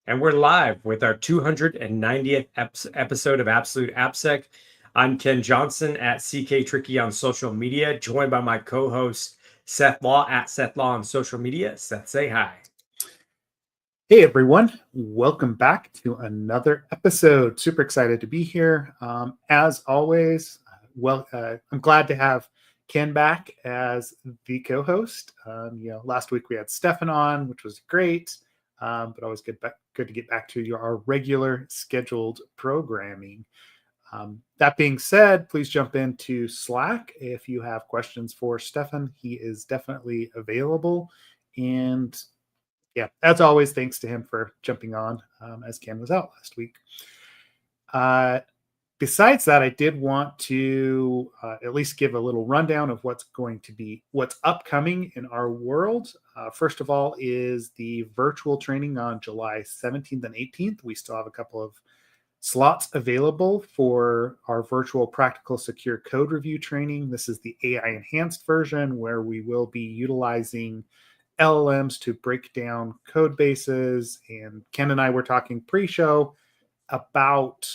and we're live with our 290th episode of Absolute AppSec. I'm Ken Johnson at CK Tricky on social media, joined by my co-host Seth Law at Seth Law on social media. Seth, say hi. Hey everyone, welcome back to another episode. Super excited to be here. As always, I'm glad to have Ken back as the co-host. Last week we had Stefan on, which was great, but always good to get back to our regular scheduled programming. That being said, please jump into Slack if you have questions for Stefan. He is definitely available, and yeah, as always, thanks to him for jumping on as Ken was out last week. Besides that, I did want to at least give a little rundown of what's upcoming in our world. First of all is the virtual training on July 17th and 18th. We still have a couple of slots available for our virtual practical secure code review training. This is the AI enhanced version where we will be utilizing LLMs to break down code bases. And Ken and I were talking pre-show about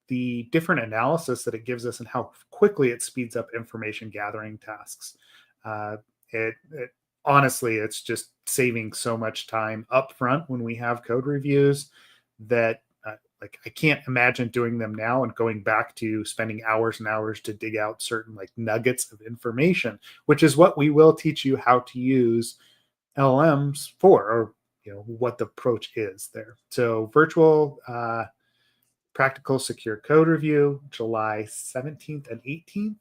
the different analysis that it gives us and how quickly it speeds up information gathering tasks. Honestly, it's just saving so much time up front when we have code reviews that I can't imagine doing them now and going back to spending hours and hours to dig out certain nuggets of information, which is what we will teach you how to use LLMs for, or what the approach is there. So virtual practical secure code review, July 17th and 18th.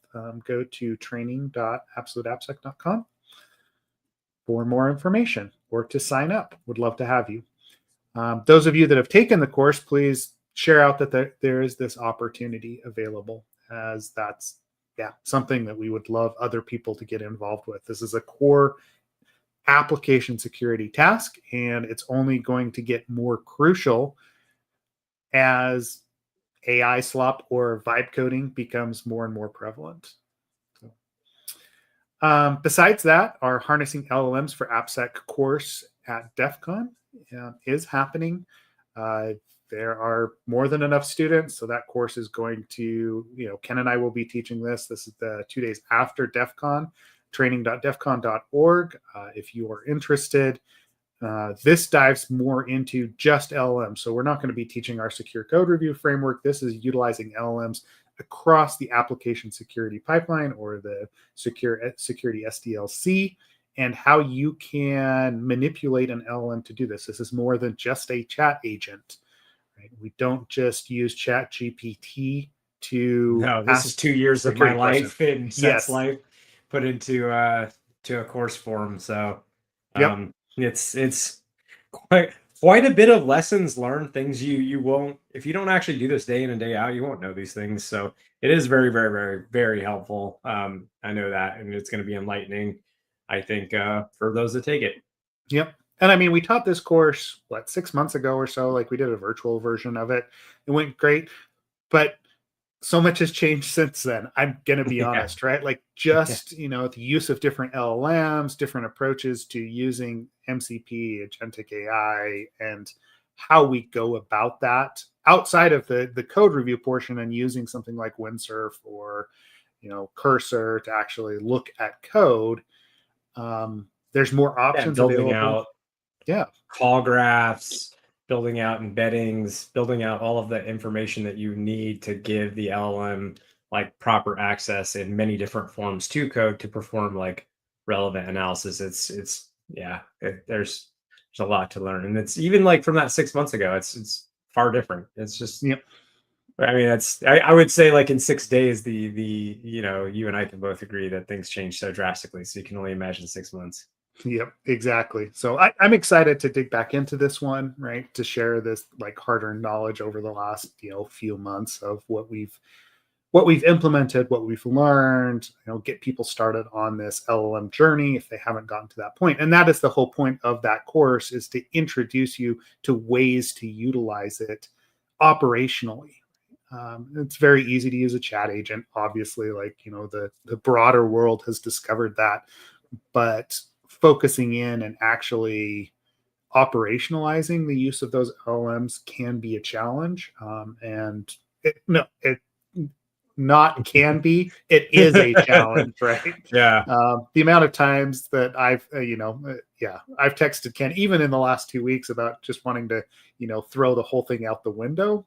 Go to training.absoluteappsec.com for more information or to sign up. Would love to have you. Those of you that have taken the course, please share out that there is this opportunity available, as that's something that we would love other people to get involved with. This is a core application security task, and it's only going to get more crucial as AI slop or vibe coding becomes more and more prevalent. Besides that, our Harnessing LLMs for AppSec course at DEF CON is happening. There are more than enough students, so that course is going to, Ken and I will be teaching this. This is the 2 days after DEF CON. Training.defcon.org if you are interested. This dives more into just LLMs. So we're not going to be teaching our secure code review framework. This is utilizing LLMs across the application security pipeline, or the security SDLC, and how you can manipulate an LLM to do this. This is more than just a chat agent. Right? We don't just use Chat GPT to. No, this is 2 years of my life and Seth's life put into a course form. So it's quite a bit of lessons learned, things you won't, if you don't actually do this day in and day out, you won't know these things. So it is very, very, very, very helpful. I know that, and it's going to be enlightening, I think, for those that take it. Yep. And I mean, we taught this course 6 months ago or so. We did a virtual version of it. It went great, but so much has changed since then. I'm going to be honest, right? The use of different LLMs, different approaches to using MCP, agentic AI, and how we go about that outside of the code review portion, and using something like Windsurf or, Cursor to actually look at code. There's more options building available. out call graphs, building out embeddings, building out all of the information that you need to give the LLM proper access in many different forms to code to perform relevant analysis. There's a lot to learn, and it's even from that 6 months ago, it's far different. It's just, I mean, I would say in 6 days, you and I can both agree that things change so drastically. So you can only imagine 6 months. Yep, exactly. So I'm excited to dig back into this one, right? To share this hard-earned knowledge over the last few months of what we've implemented, what we've learned. Get people started on this LLM journey if they haven't gotten to that point. And that is the whole point of that course, is to introduce you to ways to utilize it operationally. It's very easy to use a chat agent, obviously. The broader world has discovered that, but focusing in and actually operationalizing the use of those LLMs can be a challenge. And it is a challenge, right? Yeah. The amount of times that I've I've texted Ken even in the last 2 weeks about just wanting to throw the whole thing out the window.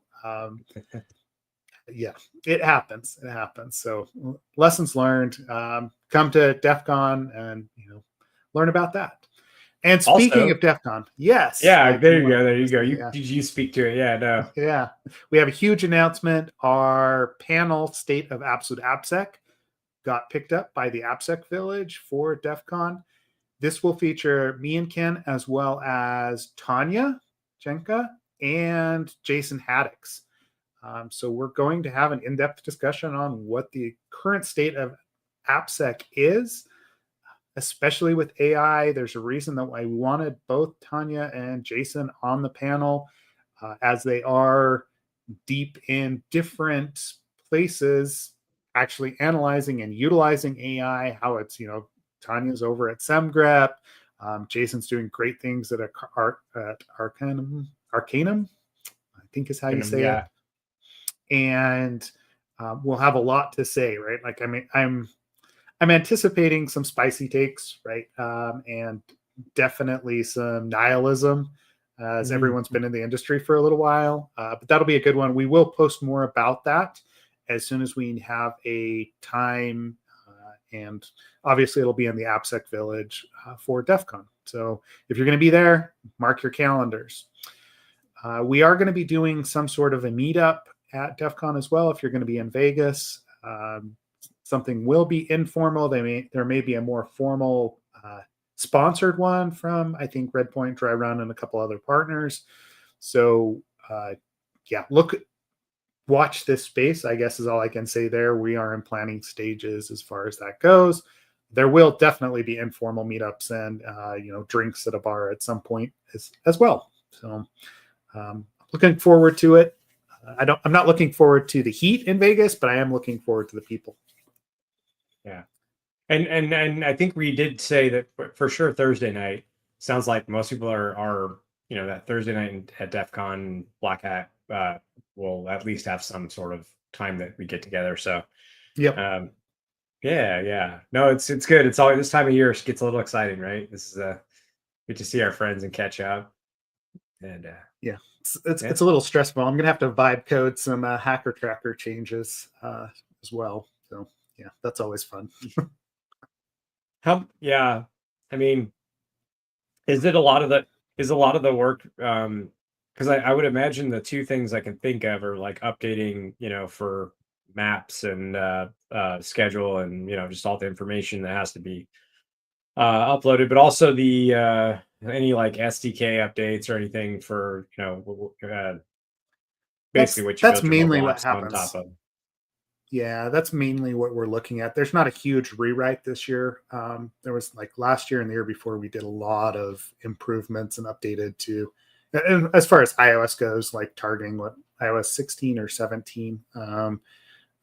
Yeah, it happens. So lessons learned. Come to DEF CON and learn about that. And speaking of DEF CON, yes. Yeah, there you go. You speak to it. Yeah, no. Yeah. We have a huge announcement. Our panel, State of Apps with AppSec, got picked up by the AppSec Village for DEF CON. This will feature me and Ken, as well as Tanya Chenka and Jason Haddix. So we're going to have an in-depth discussion on what the current state of AppSec is, especially with AI. There's a reason that I wanted both Tanya and Jason on the panel, as they are deep in different places, actually analyzing and utilizing AI, how it's, Tanya's over at SemGrep. Jason's doing great things at Arcanum, I think is how you say it. And we'll have a lot to say, right? Like, I mean, I'm anticipating some spicy takes, right? And definitely some nihilism, as everyone's been in the industry for a little while. But that'll be a good one. We will post more about that as soon as we have a time. And obviously, it'll be in the AppSec Village for DEF CON. So if you're going to be there, mark your calendars. We are going to be doing some sort of a meetup at DEF CON as well. If you're going to be in Vegas, something will be informal. There may be a more formal sponsored one from, I think, Redpoint, Dry Run, and a couple other partners. So watch this space, I guess, is all I can say there. We are in planning stages as far as that goes. There will definitely be informal meetups and drinks at a bar at some point as well. So looking forward to it. I'm not looking forward to the heat in Vegas, but I am looking forward to the people. Yeah. And I think we did say that for sure Thursday night. Sounds like most people are that Thursday night at DEF CON, Black Hat will at least have some sort of time that we get together. So yeah. No, it's good. It's always this time of year gets a little exciting, right? This is good to see our friends and catch up. And it's a little stressful. I'm gonna have to vibe code some hacker tracker changes as well. So yeah, that's always fun. I mean, is a lot of the work? Because I would imagine the two things I can think of are like updating, for maps and schedule and just all the information that has to be uploaded, but also the any like SDK updates or anything for basically what you that's mainly what happens on top of. Yeah, that's mainly what we're looking at. There's not a huge rewrite this year. There was like last year and the year before, we did a lot of improvements and updated to, and as far as iOS goes, like targeting what iOS 16 or 17, a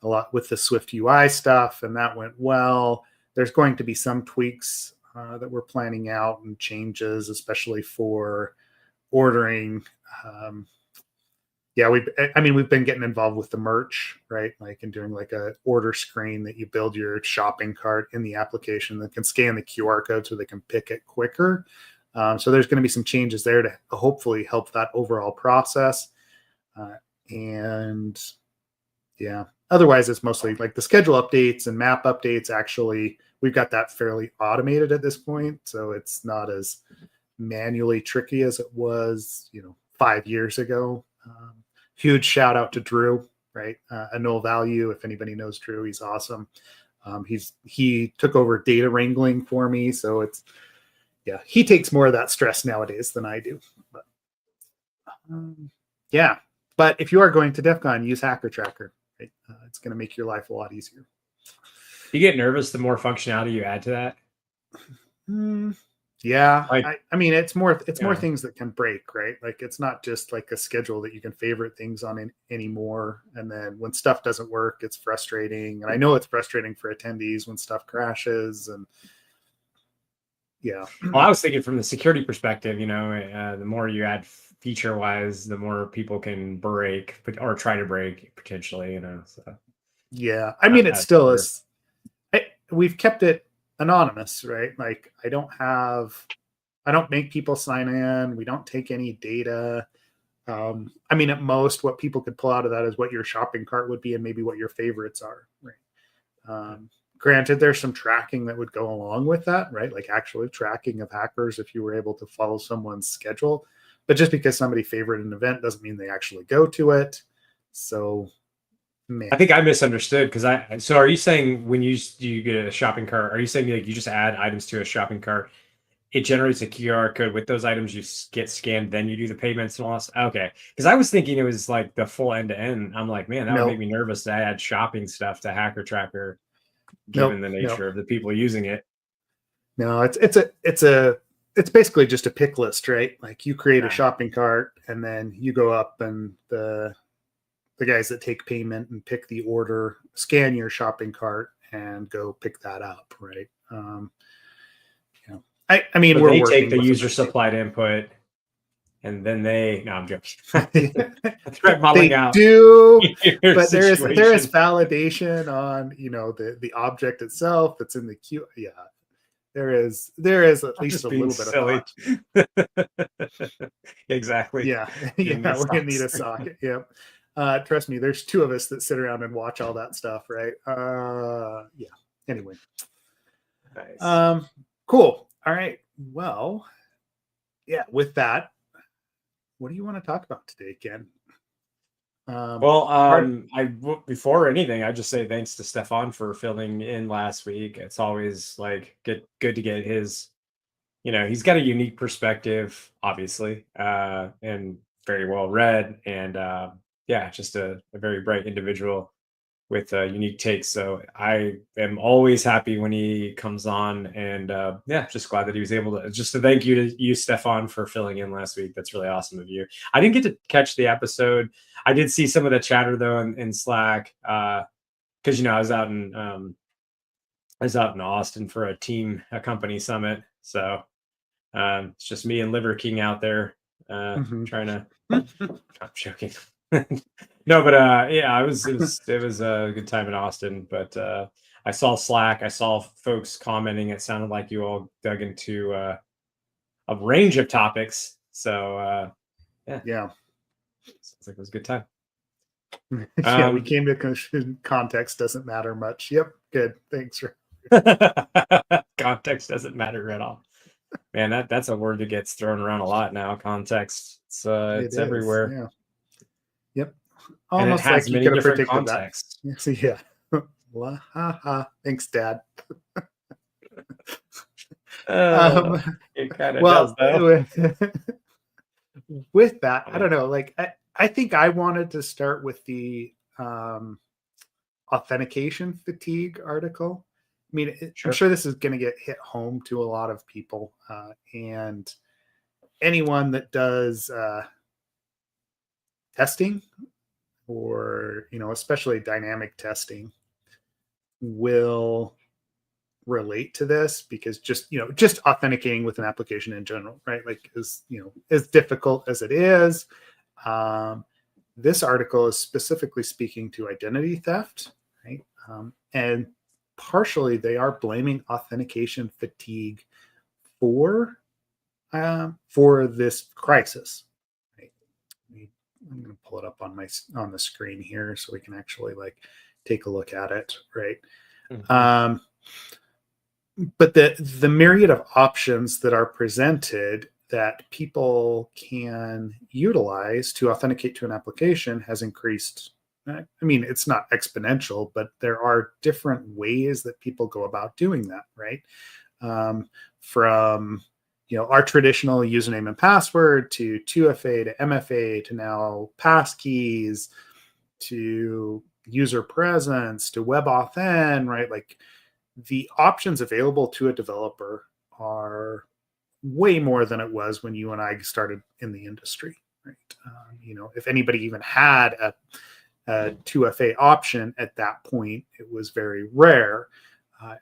lot with the Swift UI stuff, and that went well. There's going to be some tweaks that we're planning out and changes, especially for ordering. We've been getting involved with the merch, right? Like, and doing like a order screen that you build your shopping cart in the application that can scan the QR code so they can pick it quicker. So there's going to be some changes there to hopefully help that overall process. Otherwise it's mostly like the schedule updates and map updates. Actually, we've got that fairly automated at this point. So it's not as manually tricky as it was, 5 years ago. Huge shout out to Drew, right? A null value. If anybody knows Drew, he's awesome. He took over data wrangling for me. So he takes more of that stress nowadays than I do. But but if you are going to DEF CON, use Hacker Tracker. Right? It's going to make your life a lot easier. You get nervous the more functionality you add to that? Yeah, I mean, it's more things that can break, right? Like, it's not just like a schedule that you can favorite things on anymore. And then when stuff doesn't work, it's frustrating. And I know it's frustrating for attendees when stuff crashes. And Yeah. Well, I was thinking from the security perspective, the more you add feature wise, the more people can break or try to break potentially, so. Yeah. I mean, it still is. We've kept it anonymous, right? Like I don't make people sign in. We don't take any data. I mean, at most, what people could pull out of that is what your shopping cart would be and maybe what your favorites are, right? Granted, there's some tracking that would go along with that, right? Like actually tracking of hackers if you were able to follow someone's schedule. But just because somebody favored an event doesn't mean they actually go to it. So, I think I misunderstood because so are you saying when you get a shopping cart, are you saying like you just add items to a shopping cart, it generates a QR code with those items, you get scanned, then you do the payments and all that? Okay. Because I was thinking it was like the full end to end. I'm like, man, that would make me nervous to add shopping stuff to Hacker Tracker, given the nature of the people using it. No, it's basically just a pick list, right? Like you create a shopping cart and then you go up and the guys that take payment and pick the order, scan your shopping cart and go pick that up, right? I mean, we're working take the user supplied input, and then no, I'm joking. Threat modeling out. Do, but there is validation on the object itself that's in the queue. Yeah, there is at least a little bit silly. Of thought. Exactly. Yeah, we're gonna need a socket. Yep. Trust me, there's two of us that sit around and watch all that stuff, right? Yeah. Anyway. Nice. Cool. All right. Well, yeah, with that, what do you want to talk about today, Ken? Before anything, I just say thanks to Stefan for filling in last week. It's always like good to get his, he's got a unique perspective, obviously, and very well read, and just a very bright individual with unique takes. So I am always happy when he comes on, and just glad that he was able to. Just to thank you, Stefan, for filling in last week. That's really awesome of you. I didn't get to catch the episode. I did see some of the chatter though in Slack because I was out in Austin for a company summit. So it's just me and Liver King out there trying to. I'm joking. No, but it was a good time in Austin. But I saw Slack. I saw folks commenting. It sounded like you all dug into a range of topics. So yeah, sounds like it was a good time. Yeah, we came to conclusion context doesn't matter much. Yep, good. Thanks. Context doesn't matter at all. Man, that's a word that gets thrown around a lot now. Context. It's everywhere. Yeah. Yep. Almost like you could have predicted contexts. That. Yeah. Well, thanks, Dad. It kind of does, though. With that, I don't know. Like, I think I wanted to start with the authentication fatigue article. I mean, I'm sure this is going to get hit home to a lot of people, and anyone that does testing or especially dynamic testing will relate to this, because just authenticating with an application in general, right? Like as difficult as it is, this article is specifically speaking to identity theft, right? And partially they are blaming authentication fatigue for this crisis. Right? I'm going to pull it up on the screen here so we can actually take a look at it, right? Mm-hmm. But the myriad of options that are presented that people can utilize to authenticate to an application has increased. I mean, it's not exponential, but there are different ways that people go about doing that, right? From our traditional username and password to 2FA to MFA to now passkeys to user presence to WebAuthn, right? Like the options available to a developer are way more than it was when you and I started in the industry, right? If anybody even had a 2FA option at that point, it was very rare.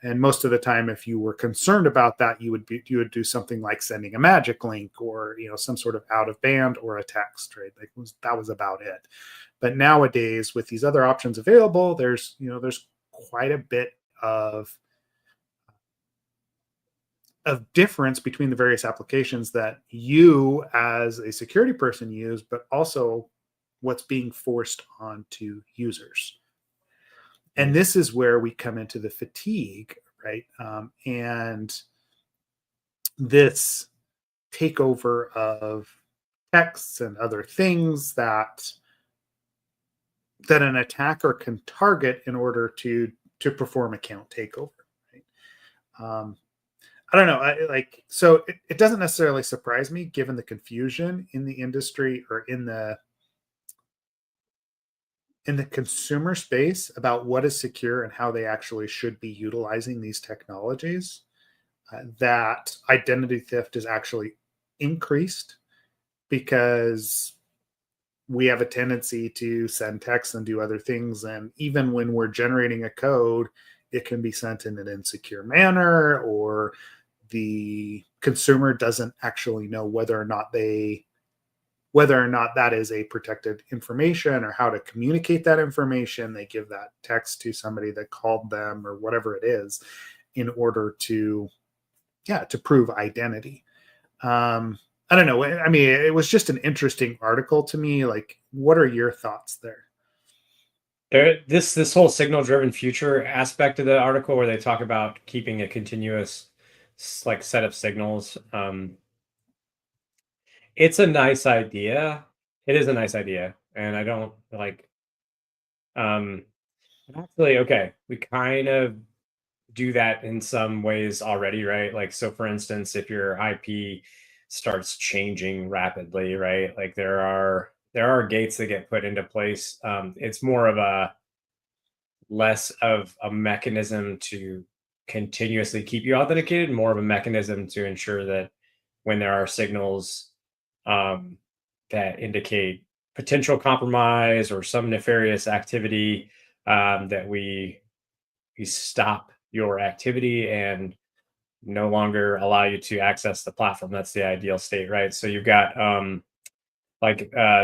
And most of the time, if you were concerned about that, you would do something like sending a magic link, or some sort of out of band, or a text, right? That was about it. But nowadays, with these other options available, there's quite a bit of difference between the various applications that you as a security person use, but also what's being forced onto users. And this is where we come into the fatigue, right? And this takeover of texts and other things that an attacker can target in order to perform account takeover. Right? I don't know. So it doesn't necessarily surprise me, given the confusion in the industry, or in the consumer space, about what is secure and how they actually should be utilizing these technologies, that identity theft is actually increased, because we have a tendency to send texts and do other things. And even when we're generating a code, it can be sent in an insecure manner, or the consumer doesn't actually know whether or not that is a protected information, or how to communicate that information. They give that text to somebody that called them, or whatever it is, in order to prove identity. I don't know. I mean, it was just an interesting article to me. Like, what are your thoughts there? This whole signal driven future aspect of the article, where they talk about keeping a continuous set of signals. It's a nice idea. It is a nice idea. And I don't actually, okay, we kind of do that in some ways already, right? Like, so for instance, if your IP starts changing rapidly, right? Like, there are gates that get put into place. It's more of a less of a mechanism to continuously keep you authenticated, more of a mechanism to ensure that when there are signals that indicate potential compromise or some nefarious activity, that we stop your activity and no longer allow you to access the platform. That's the ideal state, right? So you've got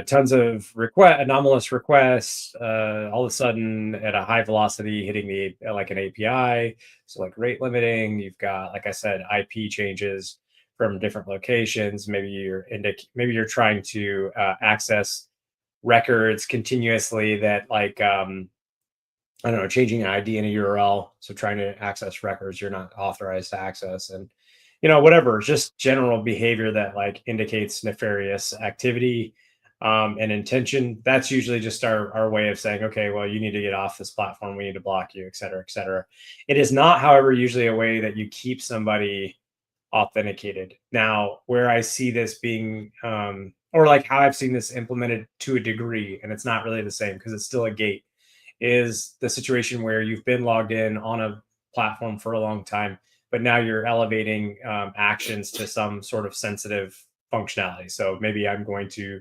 tons of anomalous requests, all of a sudden at a high velocity hitting the like an API. So like rate limiting. You've got, like I said, IP changes from different locations. Maybe you're trying to access records continuously that I don't know, changing an ID in a URL. So trying to access records you're not authorized to access, and whatever, just general behavior that indicates nefarious activity and intention. That's usually just our way of saying, okay, well, you need to get off this platform. We need to block you, et cetera, et cetera. It is not, however, usually a way that you keep somebody authenticated. Now, where I see this being, or how I've seen this implemented to a degree, and it's not really the same because it's still a gate, is the situation where you've been logged in on a platform for a long time, but now you're elevating actions to some sort of sensitive functionality. So maybe I'm going to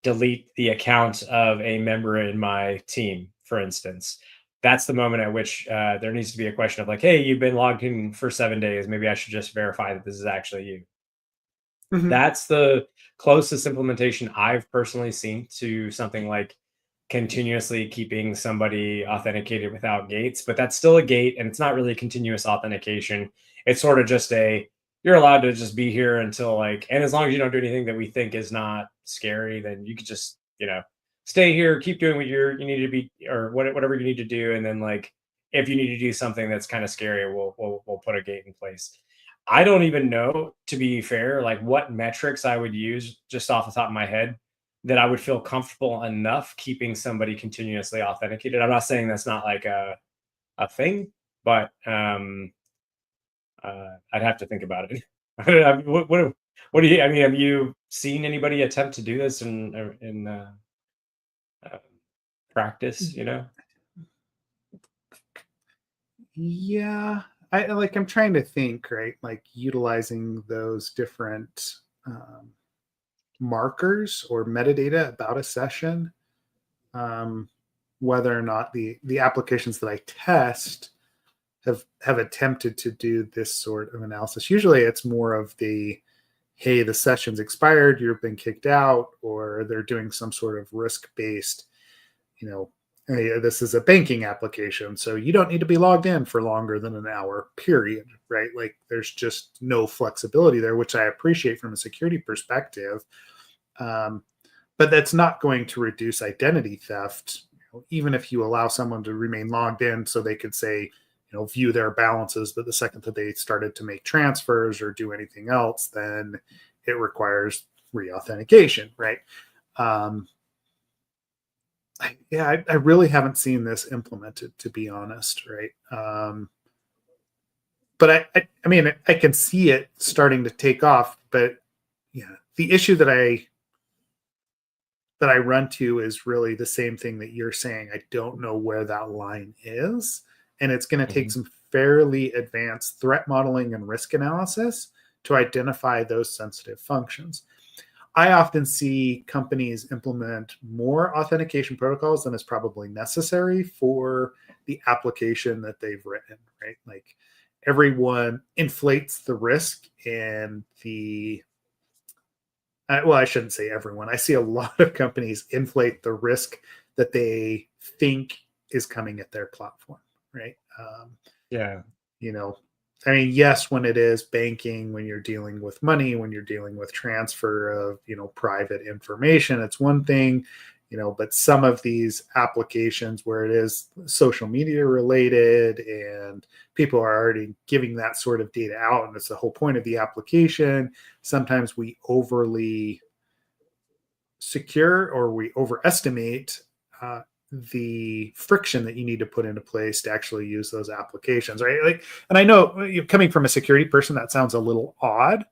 delete the account of a member in my team, for instance. That's the moment at which there needs to be a question of hey, you've been logged in for 7 days. Maybe I should just verify that this is actually you. Mm-hmm. That's the closest implementation I've personally seen to something like continuously keeping somebody authenticated without gates. But that's still a gate, and it's not really continuous authentication. It's sort of just you're allowed to just be here until and as long as you don't do anything that we think is not scary, then you could just stay here, keep doing what you need to be, or whatever you need to do. And then if you need to do something that's kind of scary, we'll put a gate in place. I don't even know, to be fair, what metrics I would use just off the top of my head that I would feel comfortable enough keeping somebody continuously authenticated. I'm not saying that's not a thing, but I'd have to think about it. What do you? I mean, have you seen anybody attempt to do this in practice? Yeah, I'm trying to think, right? Utilizing those different markers or metadata about a session, whether or not the applications that I test have attempted to do this sort of analysis. Usually it's more of the, hey, the session's expired, you've been kicked out, or they're doing some sort of risk-based, hey, this is a banking application, so you don't need to be logged in for longer than an hour, period, right? Like there's just no flexibility there, which I appreciate from a security perspective. But that's not going to reduce identity theft, even if you allow someone to remain logged in so they could say, view their balances. But the second that they started to make transfers or do anything else, then it requires re-authentication, right? I really haven't seen this implemented, to be honest, right? But I mean, I can see it starting to take off. But yeah, the issue that I run to is really the same thing that you're saying. I don't know where that line is. And it's going to take some fairly advanced threat modeling and risk analysis to identify those sensitive functions. I often see companies implement more authentication protocols than is probably necessary for the application that they've written, right? Like everyone inflates the risk and well, I shouldn't say everyone. I see a lot of companies inflate the risk that they think is coming at their platform, right? I mean, yes, when it is banking, when you're dealing with money, when you're dealing with transfer of, private information, it's one thing, but some of these applications where it is social media related and people are already giving that sort of data out, and it's the whole point of the application. Sometimes we overly secure or we overestimate the friction that you need to put into place to actually use those applications, right? Like, and I know you're coming from a security person, that sounds a little odd,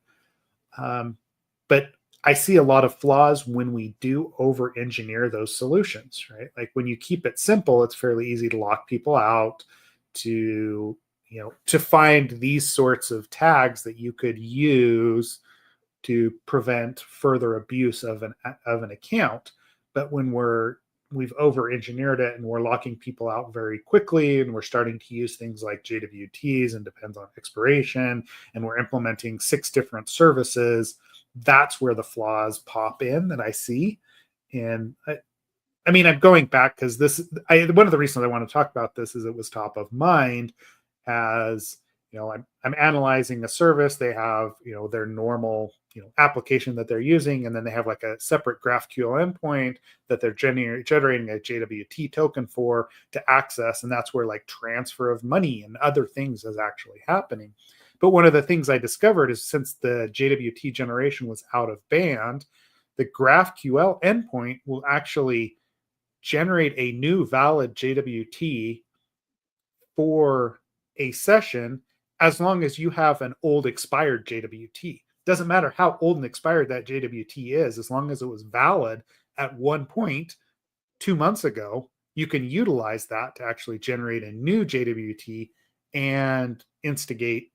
but I see a lot of flaws when we do over engineer those solutions, right? Like when you keep it simple, it's fairly easy to lock people out, to find these sorts of tags that you could use to prevent further abuse of an account. But when we've over engineered it and we're locking people out very quickly, and we're starting to use things like JWTs and depends on expiration, and we're implementing 6 different services, that's where the flaws pop in that I see. And I mean, I'm going back because one of the reasons I want to talk about this is it was top of mind as, I'm analyzing a service. They have, their normal, application that they're using, and then they have like a separate GraphQL endpoint that they're generating a JWT token for to access, and that's where like transfer of money and other things is actually happening. But one of the things I discovered is since the JWT generation was out of band, the GraphQL endpoint will actually generate a new valid JWT for a session as long as you have an old expired JWT. Doesn't matter how old and expired that JWT is, as long as it was valid at one point 2 months ago, you can utilize that to actually generate a new JWT and instigate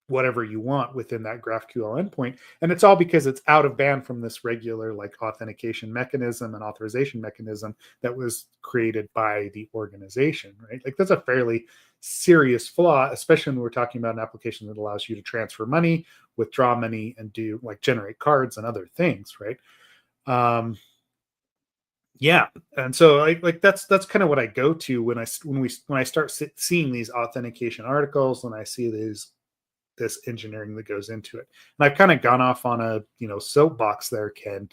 whatever you want within that GraphQL endpoint. And it's all because it's out of band from this regular like authentication mechanism and authorization mechanism that was created by the organization, right? Like that's a fairly serious flaw, especially when we're talking about an application that allows you to transfer money, withdraw money, and do like generate cards and other things, right? Yeah, and so like that's kind of what I go to when I start seeing these authentication articles, when I see this engineering that goes into it. And I've kind of gone off on a soapbox there, Ken.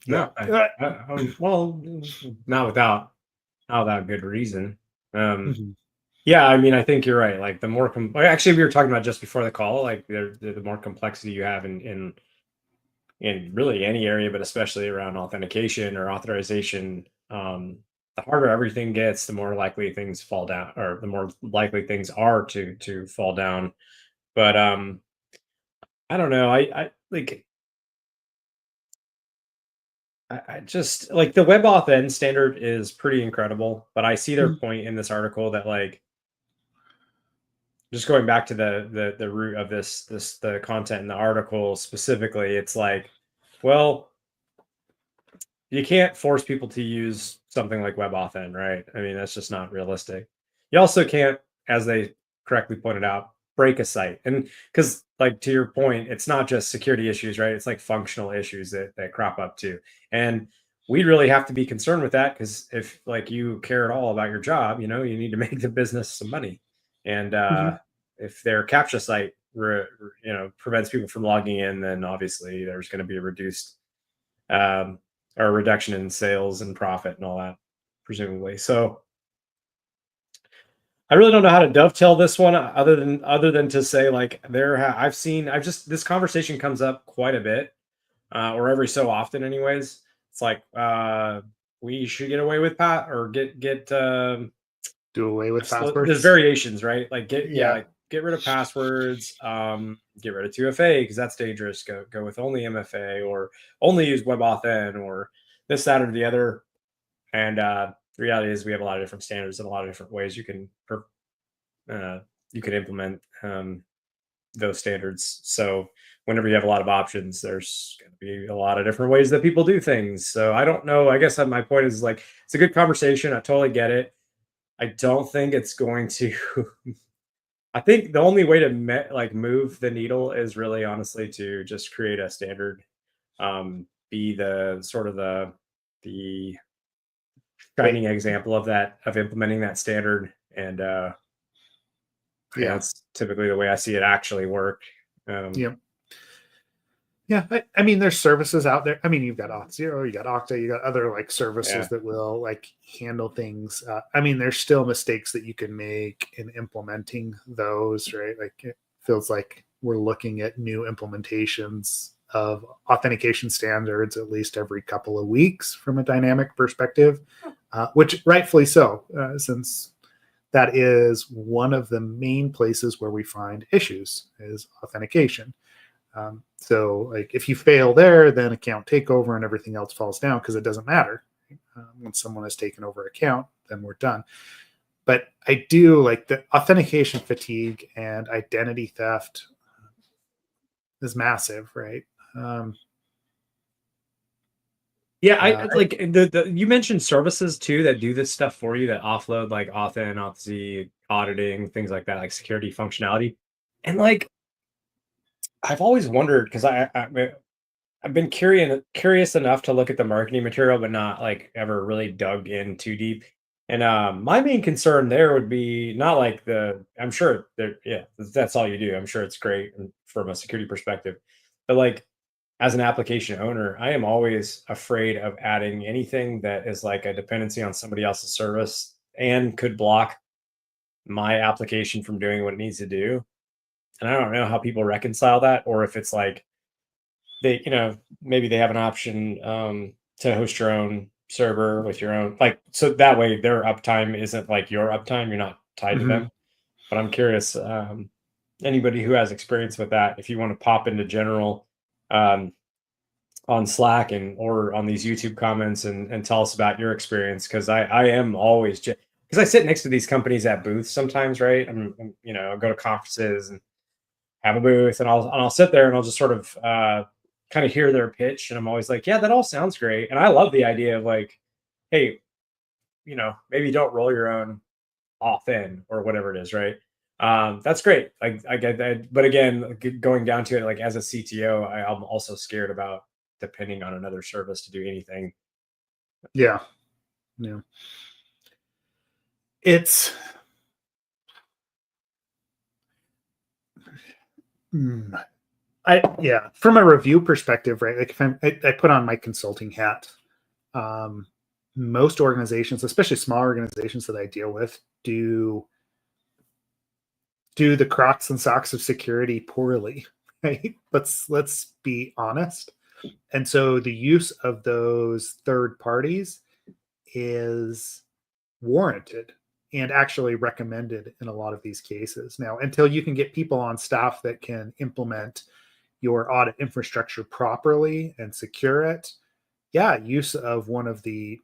Yeah. Well, not without good reason. Yeah, I mean, I think you're right. Like the more actually, we were talking about just before the call, like the more complexity you have in really any area, but especially around authentication or authorization, the harder everything gets, the more likely things fall down, or the more likely things are to fall down. But I don't know. I like I just like the WebAuthn standard is pretty incredible, but I see their point in this article that like just going back to the root of the content in the article specifically, it's like, well, you can't force people to use something like WebAuthn, right? I mean, that's just not realistic. you also can't, as they correctly pointed out, break a site. And because, like, to your point, it's not just security issues, right? It's like functional issues that crop up too. And we really have to be concerned with that, because if, like, you care at all about your job, you need to make the business some money. And Mhm. if their captcha site prevents people from logging in, then obviously there's going to be a reduced um, or a reduction in sales and profit and all that, presumably. So I really don't know how to dovetail this one, other than to say, like, I've just, this conversation comes up quite a bit, or every so often anyways. It's like, we should get away with pat or get Do away with there's passwords. variations, right? Like, Yeah. get rid of passwords, get rid of 2FA, because that's dangerous. Go with only MFA, or only use WebAuthn, or this, that, or the other. And the reality is, we have a lot of different standards and a lot of different ways you can implement those standards. So whenever you have a lot of options, there's going to be a lot of different ways that people do things. So I don't know. I guess my point is, like, it's a good conversation. I totally get it. I don't think it's going to. I think the only way to move the needle is really, honestly, to just create a standard, be the sort of the shining example of that, of implementing that standard. And Yeah. that's typically the way I see it actually work. Yeah. Yeah, I mean, there's services out there. I mean, you've got Auth0, you got Okta, you got other like services Yeah. that will like handle things. I mean, there's still mistakes that you can make in implementing those, right? Like, it feels like we're looking at new implementations of authentication standards at least every couple of weeks from a dynamic perspective, which rightfully so, since that is one of the main places where we find issues is authentication. So like if you fail there, then account takeover and everything else falls down, because it doesn't matter. When someone has taken over account, then we're done. But I do like the authentication fatigue and identity theft is massive, right? Um, Yeah, I like the you mentioned services too that do this stuff for you, that offload, like Authn, Auth0, auditing, things like that, like security functionality. And, like, I've always wondered, because I've been curious enough to look at the marketing material, but not, like, ever really dug in too deep. And my main concern there would be not, like, I'm sure there, yeah, that's all you do. I'm sure it's great from a security perspective, but, like, as an application owner, I am always afraid of adding anything that is like a dependency on somebody else's service and could block my application from doing what it needs to do. And I don't know how people reconcile that, or if it's like, maybe they have an option to host your own server with your own, like, so that way their uptime isn't like your uptime. You're not tied to mhm. them. But I'm curious, anybody who has experience with that, if you want to pop into general, um, on Slack and or on these YouTube comments, and tell us about your experience, because I am always, because I sit next to these companies at booths sometimes, right? I'll go to conferences and have a booth, and I'll sit there and I'll just sort of kind of hear their pitch, and I'm always like, yeah, that all sounds great, and I love the idea of, like, hey, maybe don't roll your own off in or whatever it is, right? That's great. I get that, but again, like, going down to it, like, as a CTO, I'm also scared about depending on another service to do anything. Yeah. Yeah. It's mm, from a review perspective, right? Like if I put on my consulting hat, um, most organizations, especially small organizations that I deal with, do the crocs and socks of security poorly, right? Let's be honest. And so the use of those third parties is warranted and actually recommended in a lot of these cases. Now, until you can get people on staff that can implement your audit infrastructure properly and secure it, yeah, use of one of the,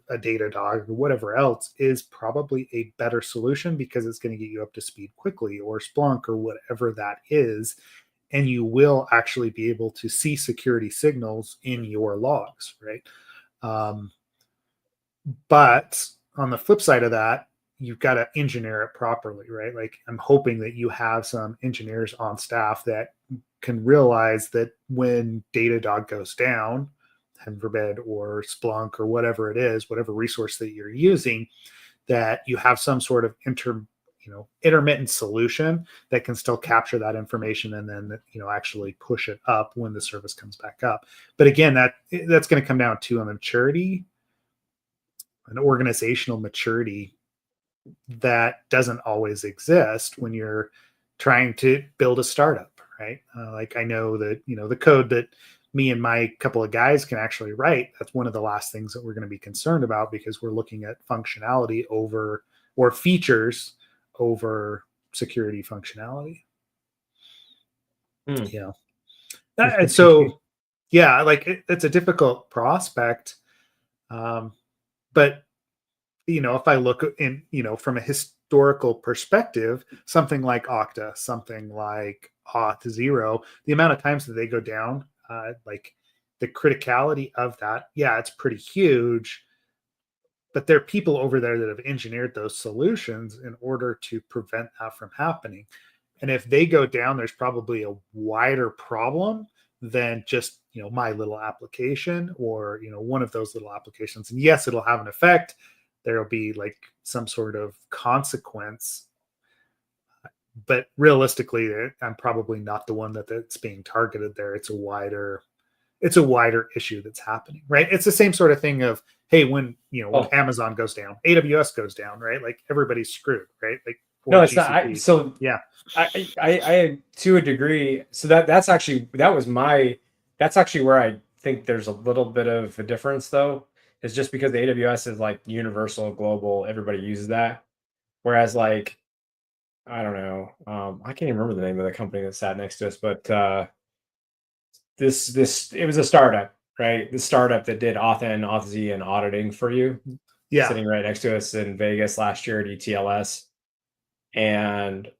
a Datadog or whatever else is probably a better solution, because it's going to get you up to speed quickly, or Splunk or whatever that is. And you will actually be able to see security signals in your logs, right? But on the flip side of that, you've got to engineer it properly, right? Like I'm hoping that you have some engineers on staff that can realize that when Datadog goes down, heaven forbid, or Splunk or whatever it is, whatever resource that you're using, that you have some sort of intermittent solution that can still capture that information and then actually push it up when the service comes back up. But again, that's going to come down to a maturity, an organizational maturity that doesn't always exist when you're trying to build a startup, right? Like I know that the code that me and my couple of guys can actually write, that's one of the last things that we're going to be concerned about, because we're looking at functionality over, or features over, security functionality. And so yeah, like it's a difficult prospect, but if I look in from a historical perspective, something like Okta, something like Auth0, the amount of times that they go down, like the criticality of that, yeah, it's pretty huge. But there are people over there that have engineered those solutions in order to prevent that from happening. And if they go down, there's probably a wider problem than just my little application, or one of those little applications. And yes, it'll have an effect. There'll be like some sort of consequence, but realistically, I'm probably not the one that's being targeted there. It's a wider issue that's happening, right? It's the same sort of thing of, hey, when when Amazon goes down, AWS goes down, right? Like everybody's screwed, right? Like no, it's not. So yeah, I to a degree. So that's actually where I think there's a little bit of a difference, though. Is just because the AWS is like universal, global, everybody uses that. Whereas like, I don't know, I can't even remember the name of the company that sat next to us, but it was a startup, right? The startup that did Auth-N, Auth-Z, and auditing for you. Yeah. Sitting right next to us in Vegas last year at ETLS. And,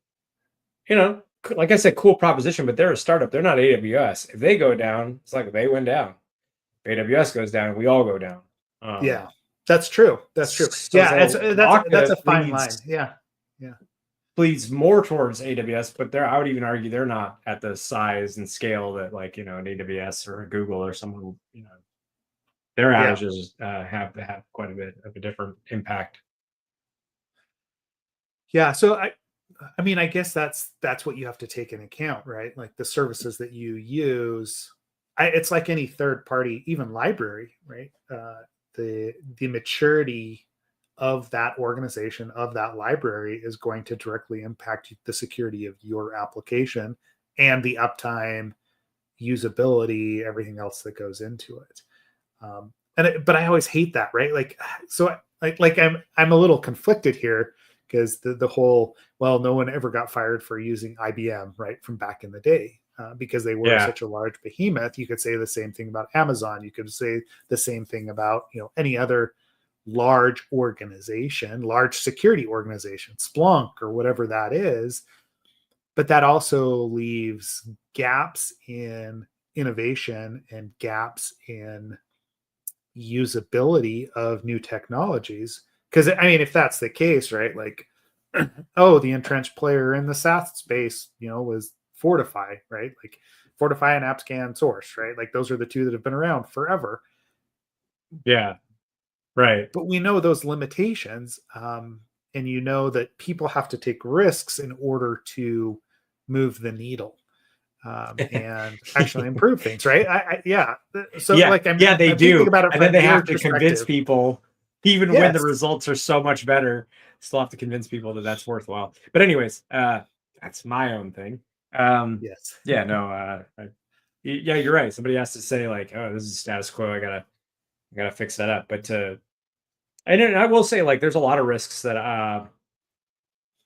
like I said, cool proposition, but they're a startup. They're not AWS. If they go down, it's like they went down. If AWS goes down, we all go down. Yeah, that's true. That's true. So yeah, that's a fine line. Yeah. Bleeds more towards AWS, but I would even argue they're not at the size and scale that like an AWS or a Google or someone their outages have quite a bit of a different impact. Yeah, so I mean, I guess that's what you have to take into account, right? Like the services that you use, it's like any third party, even library, right? The maturity of that organization, of that library, is going to directly impact the security of your application and the uptime, usability, everything else that goes into it. But I always hate that, right? Like, so like I'm a little conflicted here, because the whole, well, no one ever got fired for using IBM, right, from back in the day, because they were such a large behemoth. You could say the same thing about Amazon. You could say the same thing about any other large organization, large security organization, Splunk or whatever that is. But that also leaves gaps in innovation and gaps in usability of new technologies. Because I mean, if that's the case, right, like, the entrenched player in the SaaS space, was Fortify, right? Like Fortify and AppScan Source, right? Like those are the two that have been around forever. Yeah. Right. But we know those limitations, and that people have to take risks in order to move the needle, and actually improve things, right? So like, they do. Think about it, and then they have to convince people, even when the results are so much better, still have to convince people that that's worthwhile. But anyways, that's my own thing. Yes. Yeah. No. Yeah, you're right. Somebody has to say like, oh, this is status quo. I gotta fix that up. But and I will say, like, there's a lot of risks that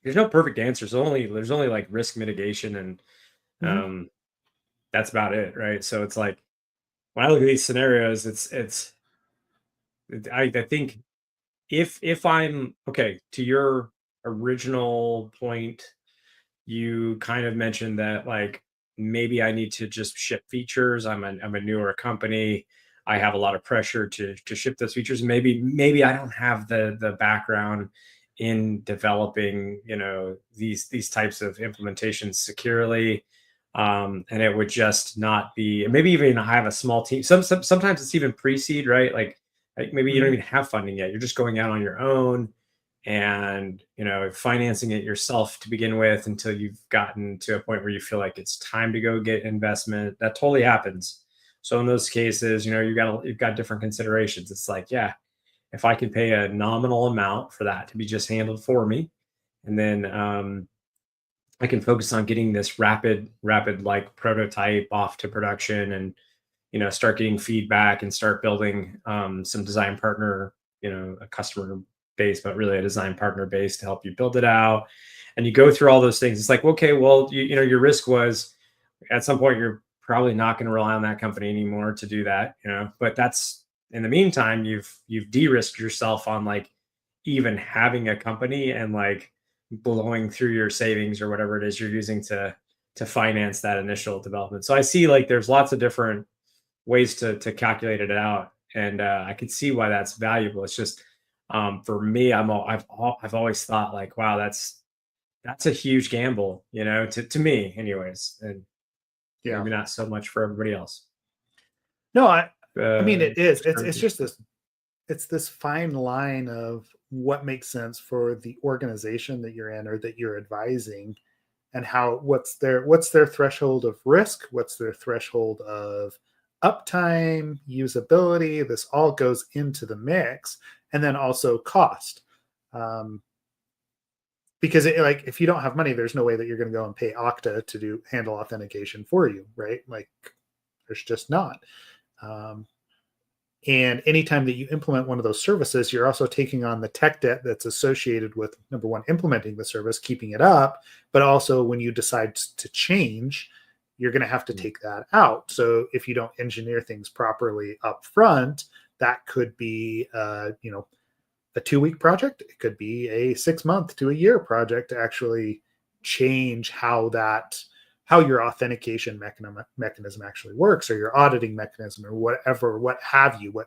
there's no perfect answers. There's only like risk mitigation, and that's about it, right? So it's like, when I look at these scenarios, I think if I'm okay, to your original point, you kind of mentioned that like maybe I need to just ship features. I'm a newer company. I have a lot of pressure to ship those features. Maybe I don't have the background in developing, these types of implementations securely. And it would just not be, maybe even have a small team. Sometimes it's even pre-seed, right? Like maybe you don't even have funding yet. You're just going out on your own and, financing it yourself to begin with until you've gotten to a point where you feel like it's time to go get investment. That totally happens. So in those cases, you've got different considerations. It's like, yeah, if I can pay a nominal amount for that to be just handled for me, and then I can focus on getting this rapid like prototype off to production, and start getting feedback and start building some design partner, a customer base, but really a design partner base to help you build it out. And you go through all those things. It's like, okay, well, your risk was at some point you're probably not going to rely on that company anymore to do that, but that's, in the meantime, you've de-risked yourself on like even having a company and like blowing through your savings or whatever it is you're using to finance that initial development. So I see like there's lots of different ways to calculate it out, and I can see why that's valuable. It's just for me, I've always thought like, wow, that's a huge gamble, to me anyways, and maybe not so much for everybody else. No, I mean, it is. It's just this fine line of what makes sense for the organization that you're in or that you're advising, and what's their threshold of risk, what's their threshold of uptime, usability. This all goes into the mix, and then also cost. Because if you don't have money, there's no way that you're going to go and pay Okta to handle authentication for you, right? Like, there's just not. And anytime that you implement one of those services, you're also taking on the tech debt that's associated with, number one, implementing the service, keeping it up, but also when you decide to change, you're going to have to take that out. So if you don't engineer things properly up front, that could be, a 2-week project. It could be a 6-month to a year project to actually change how your authentication mechanism actually works, or your auditing mechanism, or whatever, what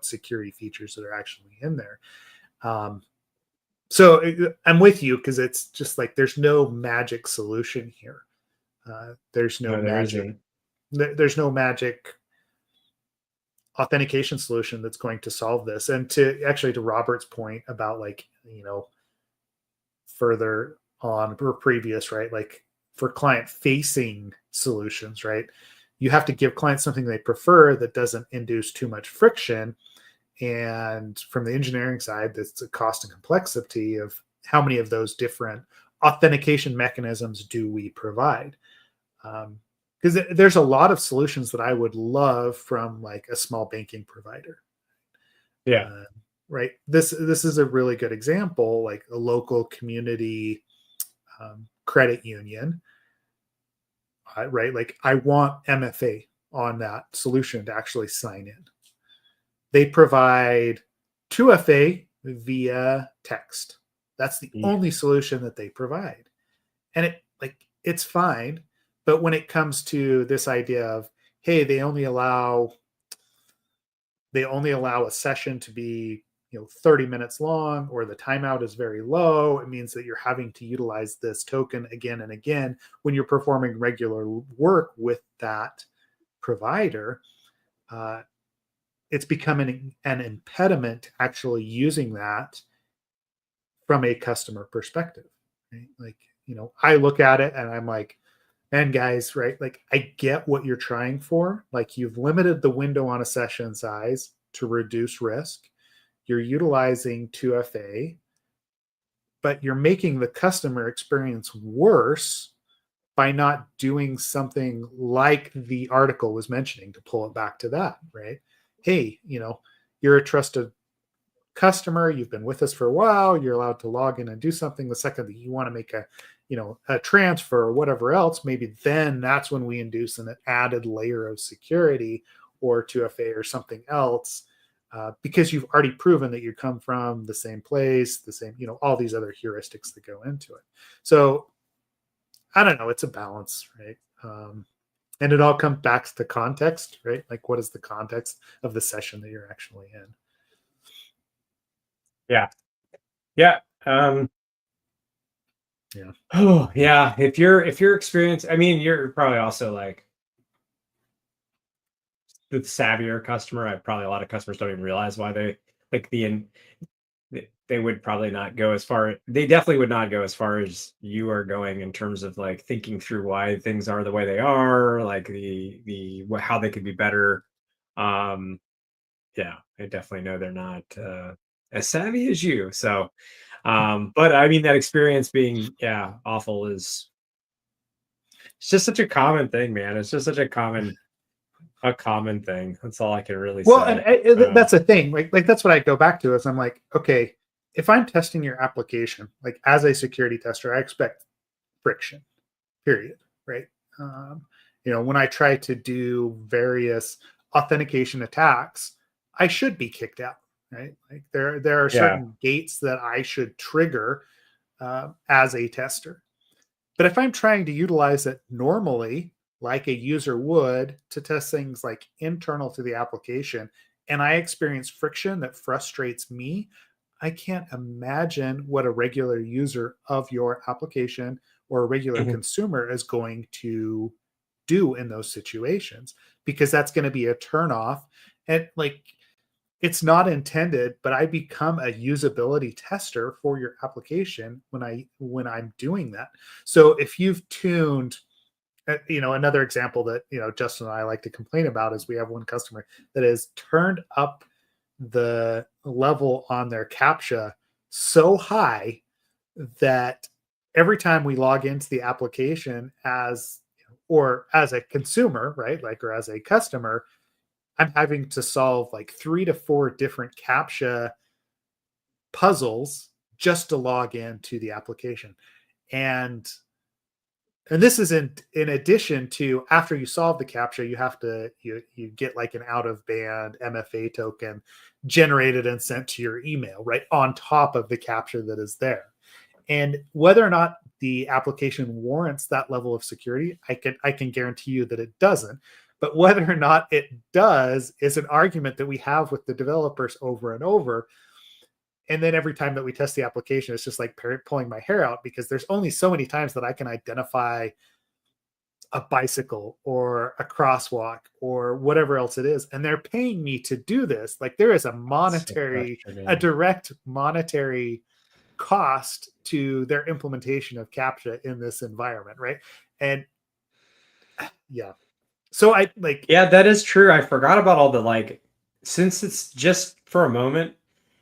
security features that are actually in there. So I'm with you, because it's just like there's no magic solution here. There's no magic. There's no magic authentication solution that's going to solve this. And to Robert's point about further on or previous, right? Like, for client facing solutions, right? You have to give clients something they prefer that doesn't induce too much friction. And from the engineering side, that's the cost and complexity of how many of those different authentication mechanisms do we provide? Because there's a lot of solutions that I would love from like a small banking provider. Yeah. Right. This is a really good example, like a local community credit union. Right. Like, I want MFA on that solution to actually sign in. They provide 2FA via text. That's the only solution that they provide. And it's fine. But when it comes to this idea of, hey, they only allow a session to be 30 minutes long, or the timeout is very low, it means that you're having to utilize this token again and again when you're performing regular work with that provider. It's becoming an impediment to actually using that from a customer perspective, right? Like, I look at it and I'm like, man, guys, right? Like, I get what you're trying for. Like, you've limited the window on a session size to reduce risk. You're utilizing 2FA, but you're making the customer experience worse by not doing something like the article was mentioning, to pull it back to that, right? Hey, you're a trusted customer. You've been with us for a while. You're allowed to log in and do something. The second that you want to make a transfer or whatever else, maybe then that's when we induce an added layer of security or 2FA or something else, because you've already proven that you come from the same place, the same, all these other heuristics that go into it. So I don't know. It's a balance, right? And it all comes back to context, right? Like, what is the context of the session that you're actually in? Yeah. Yeah. Yeah. Oh yeah. If you're experienced, I mean, you're probably also like the savvier customer. Probably a lot of customers don't even realize why they like they would probably not go as far. They definitely would not go as far as you are going in terms of like thinking through why things are the way they are, like how they could be better. Um, yeah, I definitely know they're not as savvy as you. So, but I mean that experience being awful is it's just such a common thing, man. It's just such a common thing. That's all I can really Well, and say. Um, that's a thing. Like that's what I go back to is I'm like, okay, if I'm testing your application, like as a security tester, I expect friction, period. Right. Um, when I try to do various authentication attacks, I should be kicked out. Right. Like there are yeah. certain gates that I should trigger as a tester. But if I'm trying to utilize it normally, like a user would, to test things like internal to the application, and I experience friction that frustrates me, I can't imagine what a regular user of your application or a regular Mhm. consumer is going to do in those situations, because that's going to be a turnoff. And like, it's not intended, but I become a usability tester for your application when I'm doing that. So if you've tuned, another example that Justin and I like to complain about is we have one customer that has turned up the level on their captcha so high that every time we log into the application or as a consumer, right, like, or as a customer, I'm having to solve like 3 to 4 different captcha puzzles just to log into the application. And this is in addition to, after you solve the captcha, you get like an out of band MFA token generated and sent to your email, right, on top of the captcha that is there. And whether or not the application warrants that level of security, I can guarantee you that it doesn't. But whether or not it does is an argument that we have with the developers over and over. And then every time that we test the application, it's just like pulling my hair out, because there's only so many times that I can identify a bicycle or a crosswalk or whatever else it is. And they're paying me to do this. Like, there is So a frustrating. direct monetary cost to their implementation of captcha in this environment, right? And yeah, so I like, Yeah, that is true. I forgot about all the like, since it's just for a moment,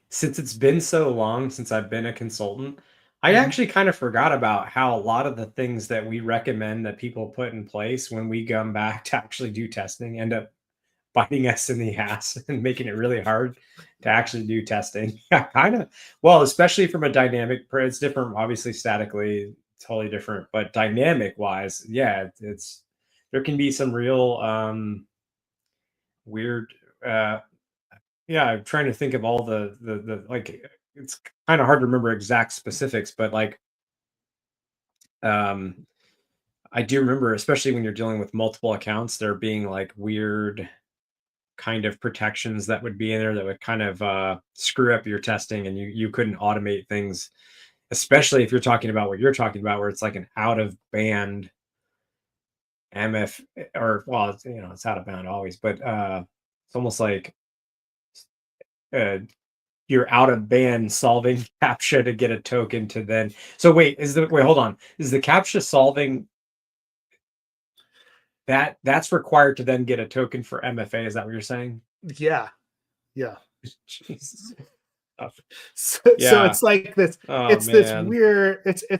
since it's been so long since I've been a consultant, I mhm. actually kind of forgot about how a lot of the things that we recommend that people put in place when we come back to actually do testing end up biting us in the ass and making it really hard to actually do testing. Yeah, kind of. Well, especially from a dynamic, it's different, obviously, statically, totally different, but dynamic wise, yeah, it's there can be some real weird uh yeah, I'm trying to think of all the like it's kind of hard to remember exact specifics, but like um I do remember, especially when you're dealing with multiple accounts, there being like weird kind of protections that would be in there that would kind of screw up your testing, and you couldn't automate things, especially if you're talking about what you're talking about, where it's like an out of band MF, or well, it's out of bound always, but it's almost like uh, you're out of band solving captcha to get a token to then. So wait, hold on. Is the captcha solving that's required to then get a token for MFA? Is that what you're saying? Yeah, yeah. Jesus. So Yeah. it's like this, Oh man. it's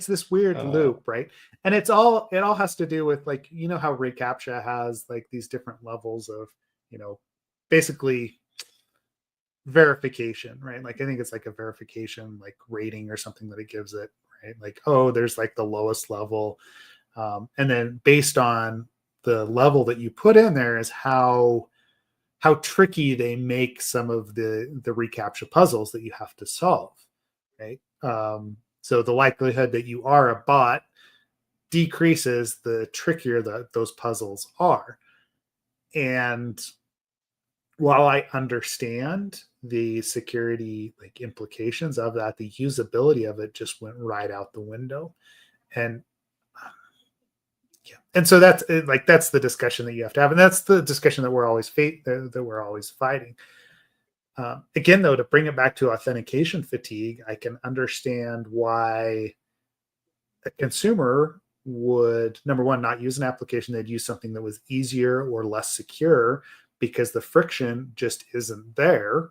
this weird Uh, loop, right? And it all has to do with, like, how reCAPTCHA has like these different levels of, you know basically verification, right? Like, I think it's like a verification like rating or something that it gives it, right? Like, oh, there's like the lowest level, and then based on the level that you put in there is how tricky they make some of the reCAPTCHA puzzles that you have to solve, right? So the likelihood that you are a bot decreases the trickier that those puzzles are. And while I understand the security like implications of that, the usability of it just went right out the window. And and so that's the discussion that you have to have, and that's the discussion that we're always fighting. Again, though, to bring it back to authentication fatigue, I can understand why a consumer would, number one, not use an application. They'd use something that was easier or less secure because the friction just isn't there.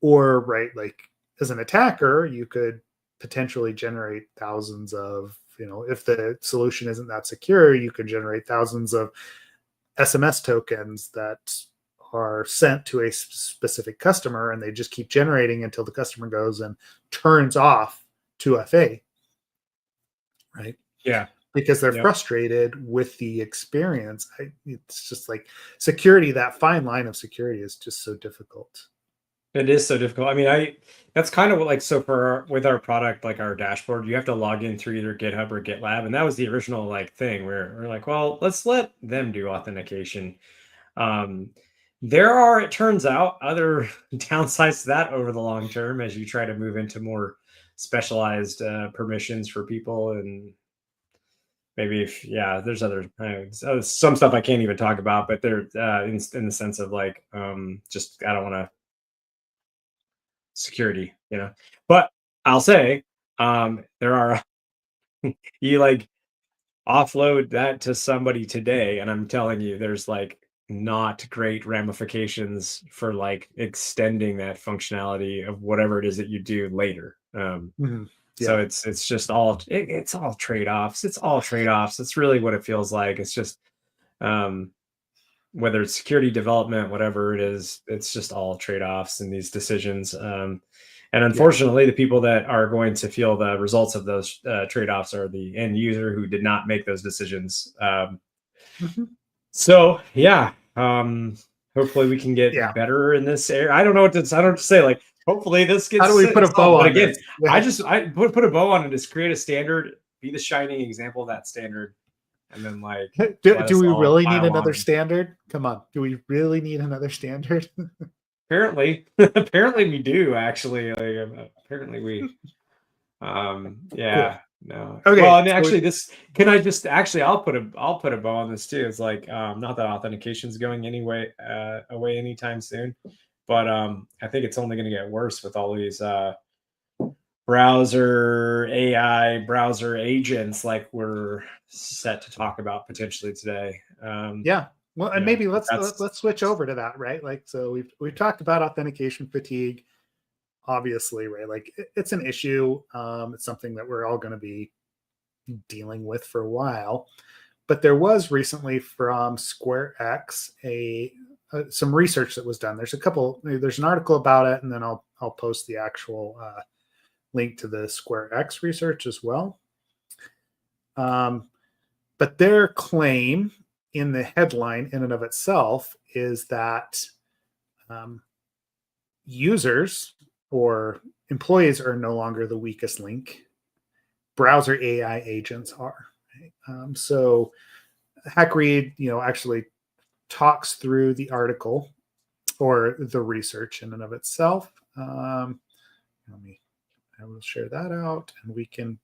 Or, right, like as an attacker, you could potentially generate thousands of, if the solution isn't that secure, you could generate thousands of SMS tokens that are sent to a specific customer, and they just keep generating until the customer goes and turns off 2FA. Right? Yeah. Because they're frustrated with the experience. It's just like security, that fine line of security is just so difficult. It is so difficult. I mean, that's kind of what, like, so with our product, like our dashboard, you have to log in through either GitHub or GitLab. And that was the original thing where we're like, well, let's let them do authentication. There are, it turns out, other downsides to that over the long term as you try to move into more specialized permissions for people. And maybe there's other some stuff I can't even talk about, but they're in the sense of just, I don't want to security, but I'll say there are you offload that to somebody today, and I'm telling you, there's not great ramifications for extending that functionality of whatever it is that you do later. So it's just it's all trade-offs. It's all trade-offs. It's really what it feels like. It's just whether it's security development, whatever it is, it's just all trade-offs in these decisions. And unfortunately, the people that are going to feel the results of those trade-offs are the end user who did not make those decisions. So hopefully we can get better in this area. I don't know what to say. Hopefully this gets. How do we put a bow on it? I put a bow on it. Just create a standard, be the shining example of that standard. And then do we really need another standard? Come on. Do we really need another standard? Apparently we do, actually. Apparently we cool. No. Okay. Well, and actually I'll put a bow on this too. It's not that authentication is going away anytime soon, but I think it's only going to get worse with all these browser AI browser agents we're set to talk about potentially today. Well, and maybe let's switch over to that, right? So we've talked about authentication fatigue, obviously, right? It's an issue. It's something that we're all going to be dealing with for a while. But there was recently from SquareX some research that was done. There's an article about it, and then I'll post the actual link to the SquareX research as well. But their claim in the headline in and of itself is that users or employees are no longer the weakest link. Browser AI agents are. Right? So HackRead, actually talks through the article or the research in and of itself. I will share that out, and we can.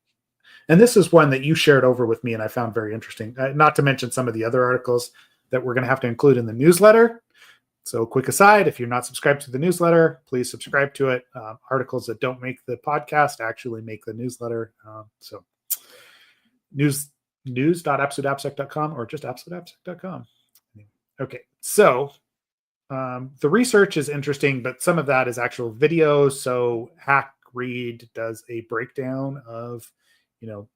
And this is one that you shared over with me, and I found very interesting. Not to mention some of the other articles that we're going to have to include in the newsletter. So, quick aside: if you're not subscribed to the newsletter, please subscribe to it. Articles that don't make the podcast actually make the newsletter. So, news.appsec.com or just appsec.com. Okay, so the research is interesting, but some of that is actual video. So, HackRead does a breakdown of,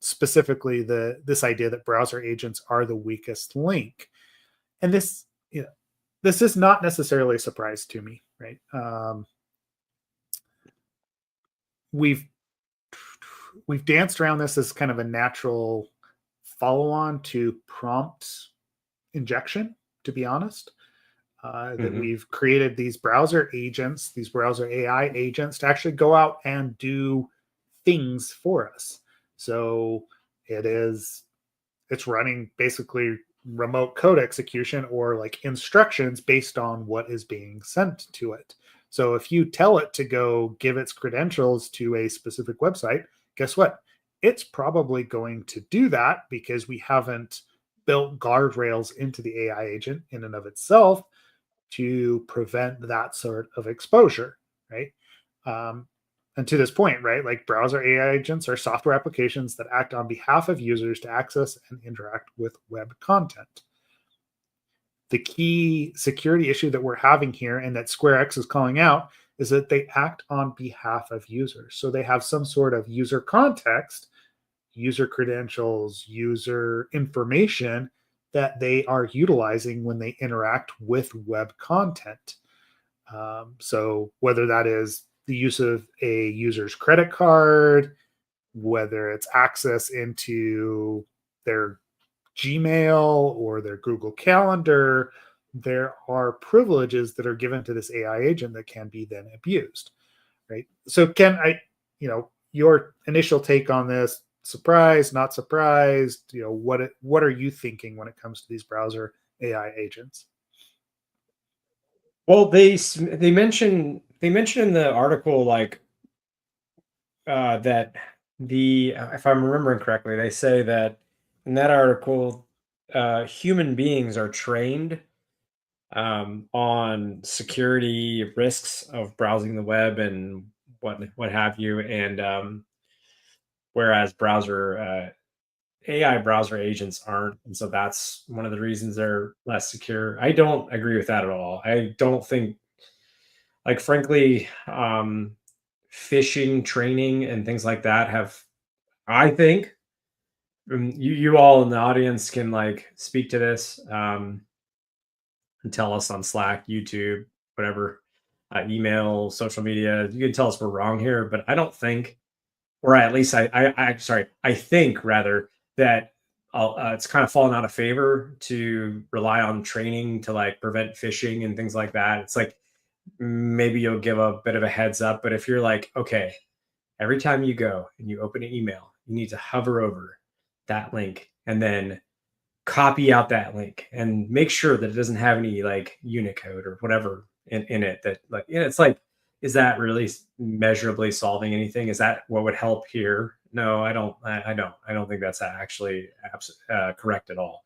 specifically this idea that browser agents are the weakest link, and this is not necessarily a surprise to me, right? We've danced around this as kind of a natural follow-on to prompt injection, to be honest. That we've created these browser agents, these browser AI agents, to actually go out and do things for us. So it's running basically remote code execution or instructions based on what is being sent to it. So if you tell it to go give its credentials to a specific website, guess what? it's probably going to do that because we haven't built guardrails into the AI agent in and of itself to prevent that sort of exposure, right? And to this point, right, like browser AI agents are software applications that act on behalf of users to access and interact with web content. The key security issue that we're having here and that SquareX is calling out is that they act on behalf of users. So they have some sort of user context, user credentials, user information that they are utilizing when they interact with web content. So whether that is the use of a user's credit card, whether it's access into their Gmail or their Google Calendar, there are privileges that are given to this AI agent that can be then abused, right? So, Ken, your initial take on this? Surprised, not surprised? What are you thinking when it comes to these browser AI agents? Well, they mention in the article like that if I'm remembering correctly, they say that in that article, human beings are trained on security risks of browsing the web and what have you, and whereas AI browser agents aren't, and so that's one of the reasons they're less secure. I don't agree with that at all. I don't think, like, frankly, phishing training and things like that have, I think, you all in the audience can like speak to this, and tell us on Slack, YouTube, whatever, email, social media. You can tell us we're wrong here, but I don't think, or at least I think rather that it's kind of fallen out of favor to rely on training to like prevent phishing and things like that. It's like maybe you'll give a bit of a heads up, but if you're like, okay, every time you go and you open an email, you need to hover over that link and then copy out that link and make sure that it doesn't have any like Unicode or whatever in it that, like, it's like, is that really measurably solving anything? Is that what would help here? No, I don't think that's actually correct at all.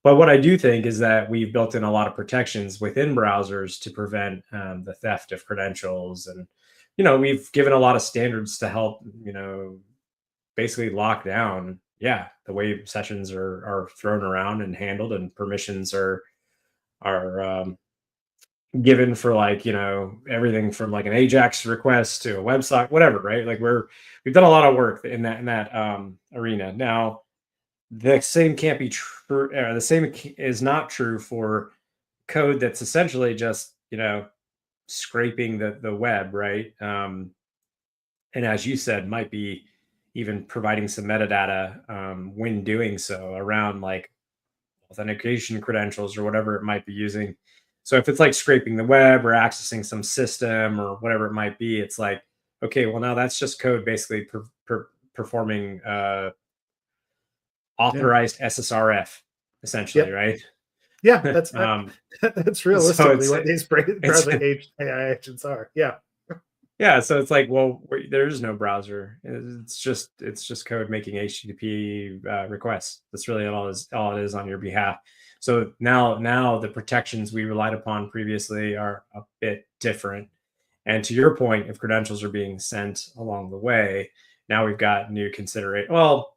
But what I do think is that we've built in a lot of protections within browsers to prevent the theft of credentials. And, we've given a lot of standards to help, basically lock down, yeah, the way sessions are thrown around and handled, and permissions are given for, like, everything from like an Ajax request to a website, whatever, right? Like we've done a lot of work in that arena. Now, the same can't be true. The same is not true for code that's essentially just scraping the web, right? And as you said, might be even providing some metadata when doing so around like authentication credentials or whatever it might be using. So if it's like scraping the web or accessing some system or whatever it might be, it's like, okay, well, now that's just code basically performing authorized SSRF, essentially, Yep. right? Yeah, that's So realistically what these it's browser AI agents are. Yeah. yeah, so it's like, well, there's no browser. It's just code making HTTP requests. That's really all it is on your behalf. So now the protections we relied upon previously are a bit different. And to your point, if credentials are being sent along the way, now we've got new consideration. Well,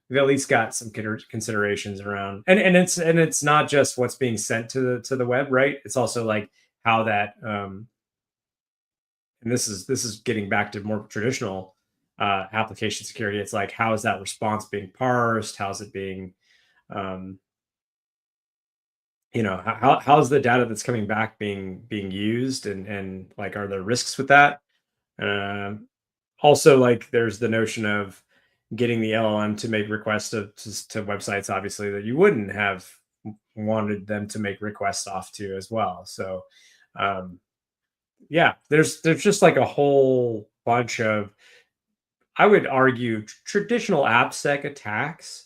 we've at least got some considerations around, and it's not just what's being sent to the web, right? It's also like how that and this is getting back to more traditional application security. It's like, how is that response being parsed? How's it being, um, how's the data that's coming back being used, and like, are there risks with that? Um, Also, like, there's the notion of getting the LLM to make requests to websites, obviously, that you wouldn't have wanted them to make requests off to as well. So, um, yeah, there's just like a whole bunch of, I would argue, traditional AppSec attacks,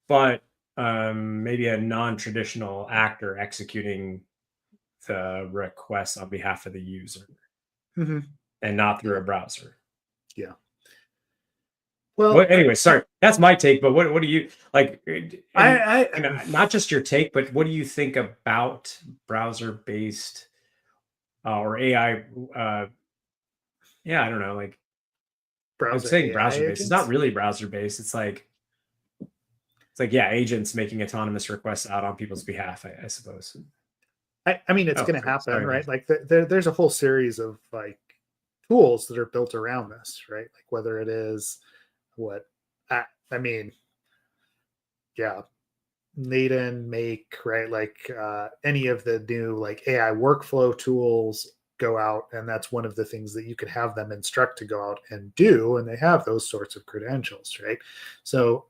but maybe a non-traditional actor executing the request on behalf of the user Mm-hmm. and not through Yeah. a browser. Yeah. Well, anyway, sorry, that's my take. But what do you like? I Not just your take, but what do you think about browser-based or AI? Yeah, I don't know. Like I'm browser saying AI browser-based. It's not agents. really browser-based. It's like yeah, agents making autonomous requests out on people's behalf. I suppose. I mean, it's Oh, going to happen, sorry, man. right? Like there's a whole series of like tools that are built around this, right? Like whether it is what I mean, yeah, Naden make, right? Like any of the new like AI workflow tools go out, and that's one of the things that you could have them instruct to go out and do, and they have those sorts of credentials, right? So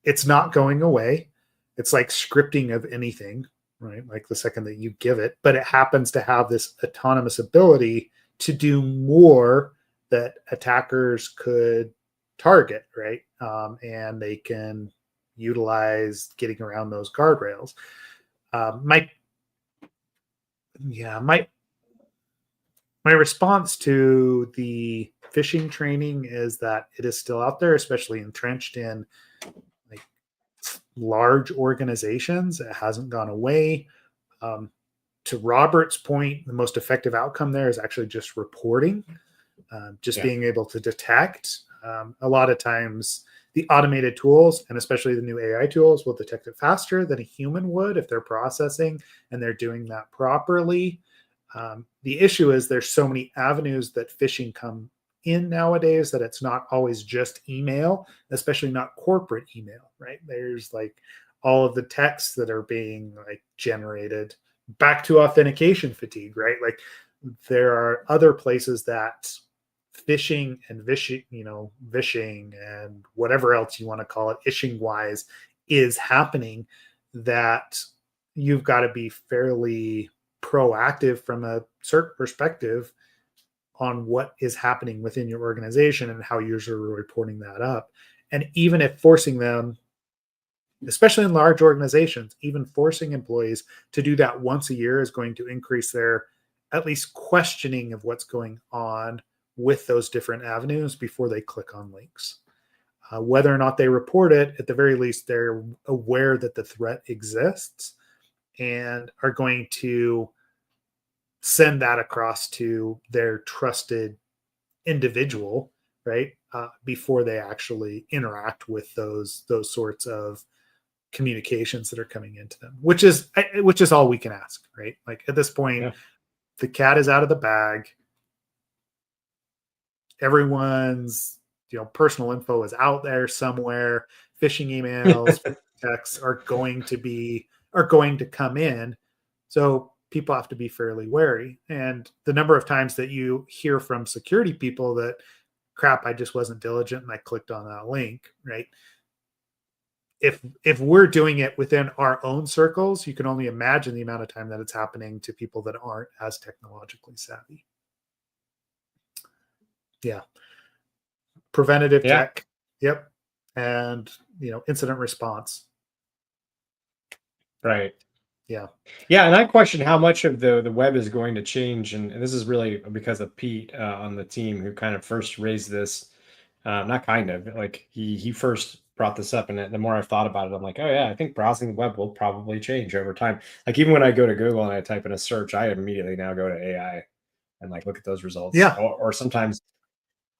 it's not going away. It's like scripting of anything, right? Like the second that you give it, but it happens to have this autonomous ability to do more that attackers could target, right? And they can utilize getting around those guardrails. My yeah, my response to the phishing training is that it is still out there, especially entrenched in like large organizations. It hasn't gone away. Um, to Robert's point, the most effective outcome there is actually just reporting, just being able to detect. A lot of times, the automated tools and especially the new AI tools will detect it faster than a human would if they're processing and they're doing that properly. The issue is there's so many avenues that phishing come in nowadays that it's not always just email, especially not corporate email, right? There's like all of the texts that are being like generated back to authentication fatigue, right? Like there are other places that phishing and vishing, vishing and whatever else you want to call it, ishing wise, is happening that you've got to be fairly proactive from a certain perspective on what is happening within your organization and how you're reporting that up. And even if forcing them, especially in large organizations, even forcing employees to do that once a year is going to increase their at least questioning of what's going on with those different avenues before they click on links. Whether or not they report it, at the very least, they're aware that the threat exists and are going to send that across to their trusted individual, right? Before they actually interact with those sorts of communications that are coming into them, which is all we can ask, right? Like at this point, the cat is out of the bag. Everyone's personal info is out there somewhere. Phishing emails, texts are going to come in. So people have to be fairly wary. And the number of times that you hear from security people that, crap, I just wasn't diligent and I clicked on that link, right? If we're doing it within our own circles, you can only imagine the amount of time that it's happening to people that aren't as technologically savvy. Yeah. Preventative tech. Yep. And, incident response. Right. Yeah. Yeah, and I question how much of the web is going to change, and this is really because of Pete on the team who kind of first raised this. Not kind of, like he first brought this up, and the more I've thought about it, I'm like, oh yeah, I think browsing the web will probably change over time. Like even when I go to Google and I type in a search, I immediately now go to AI and like look at those results. Yeah. Or sometimes